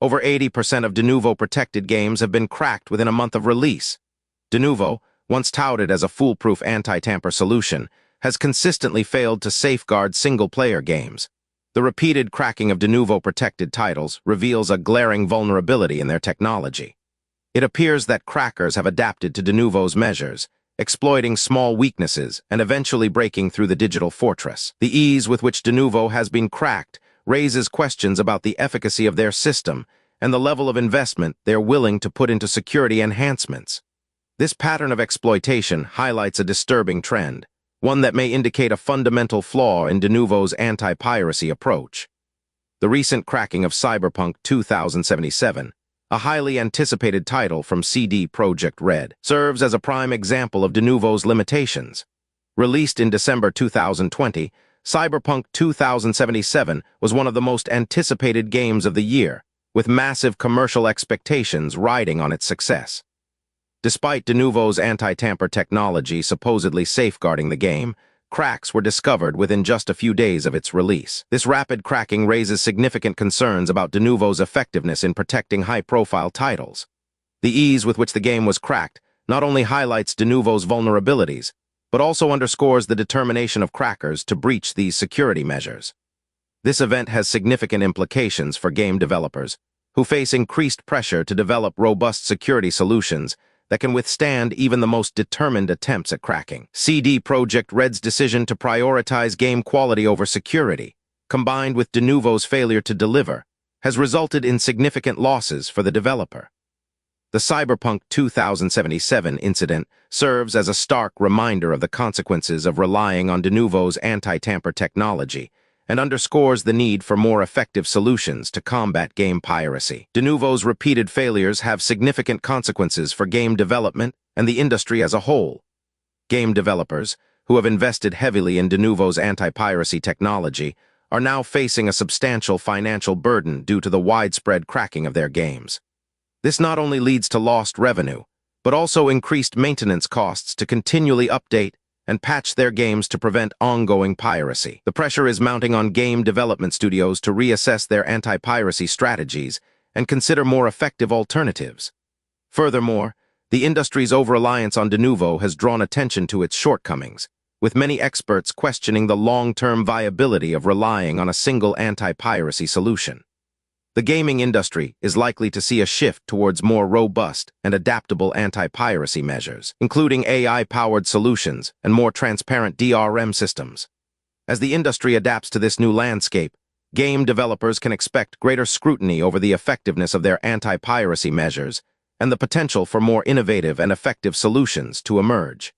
Over 80% of Denuvo protected games have been cracked within a month of release. Denuvo, once touted as a foolproof anti-tamper solution, has consistently failed to safeguard single-player games. The repeated cracking of Denuvo protected titles reveals a glaring vulnerability in their technology. It appears that crackers have adapted to Denuvo's measures, exploiting small weaknesses and eventually breaking through the digital fortress. The ease with which Denuvo has been cracked raises questions about the efficacy of their system and the level of investment they're willing to put into security enhancements. This pattern of exploitation highlights a disturbing trend, one that may indicate a fundamental flaw in Denuvo's anti-piracy approach. The recent cracking of Cyberpunk 2077, a highly anticipated title from CD Projekt Red, serves as a prime example of Denuvo's limitations. Released in December 2020, Cyberpunk 2077 was one of the most anticipated games of the year, with massive commercial expectations riding on its success. Despite Denuvo's anti-tamper technology supposedly safeguarding the game, cracks were discovered within just a few days of its release. This rapid cracking raises significant concerns about Denuvo's effectiveness in protecting high-profile titles. The ease with which the game was cracked not only highlights Denuvo's vulnerabilities, but also underscores the determination of crackers to breach these security measures. This event has significant implications for game developers, who face increased pressure to develop robust security solutions that can withstand even the most determined attempts at cracking. CD Projekt Red's decision to prioritize game quality over security, combined with Denuvo's failure to deliver, has resulted in significant losses for the developer. The Cyberpunk 2077 incident serves as a stark reminder of the consequences of relying on Denuvo's anti-tamper technology and underscores the need for more effective solutions to combat game piracy. Denuvo's repeated failures have significant consequences for game development and the industry as a whole. Game developers, who have invested heavily in Denuvo's anti-piracy technology, are now facing a substantial financial burden due to the widespread cracking of their games. This not only leads to lost revenue, but also increased maintenance costs to continually update and patch their games to prevent ongoing piracy. The pressure is mounting on game development studios to reassess their anti-piracy strategies and consider more effective alternatives. Furthermore, the industry's over-reliance on Denuvo has drawn attention to its shortcomings, with many experts questioning the long-term viability of relying on a single anti-piracy solution. The gaming industry is likely to see a shift towards more robust and adaptable anti-piracy measures, including AI-powered solutions and more transparent DRM systems. As the industry adapts to this new landscape, game developers can expect greater scrutiny over the effectiveness of their anti-piracy measures and the potential for more innovative and effective solutions to emerge.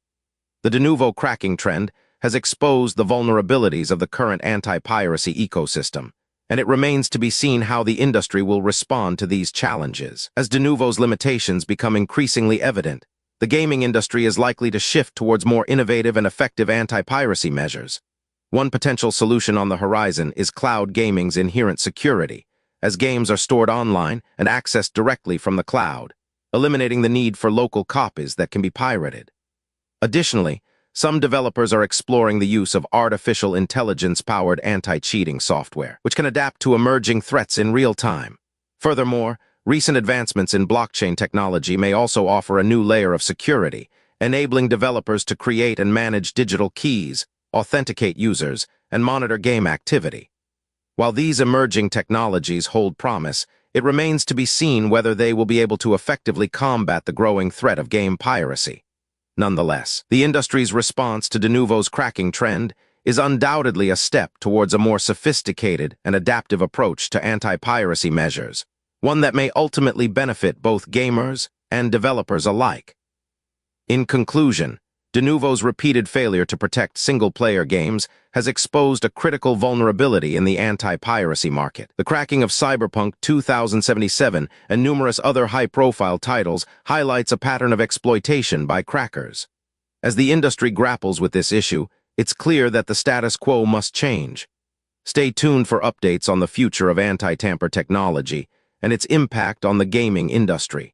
The Denuvo cracking trend has exposed the vulnerabilities of the current anti-piracy ecosystem, and it remains to be seen how the industry will respond to these challenges. As Denuvo's limitations become increasingly evident, the gaming industry is likely to shift towards more innovative and effective anti-piracy measures. One potential solution on the horizon is cloud gaming's inherent security, as games are stored online and accessed directly from the cloud, eliminating the need for local copies that can be pirated. Additionally, some developers are exploring the use of artificial intelligence-powered anti-cheating software, which can adapt to emerging threats in real time. Furthermore, recent advancements in blockchain technology may also offer a new layer of security, enabling developers to create and manage digital keys, authenticate users, and monitor game activity. While these emerging technologies hold promise, it remains to be seen whether they will be able to effectively combat the growing threat of game piracy. Nonetheless, the industry's response to Denuvo's cracking trend is undoubtedly a step towards a more sophisticated and adaptive approach to anti-piracy measures, one that may ultimately benefit both gamers and developers alike. In conclusion, Denuvo's repeated failure to protect single-player games has exposed a critical vulnerability in the anti-piracy market. The cracking of Cyberpunk 2077 and numerous other high-profile titles highlights a pattern of exploitation by crackers. As the industry grapples with this issue, it's clear that the status quo must change. Stay tuned for updates on the future of anti-tamper technology and its impact on the gaming industry.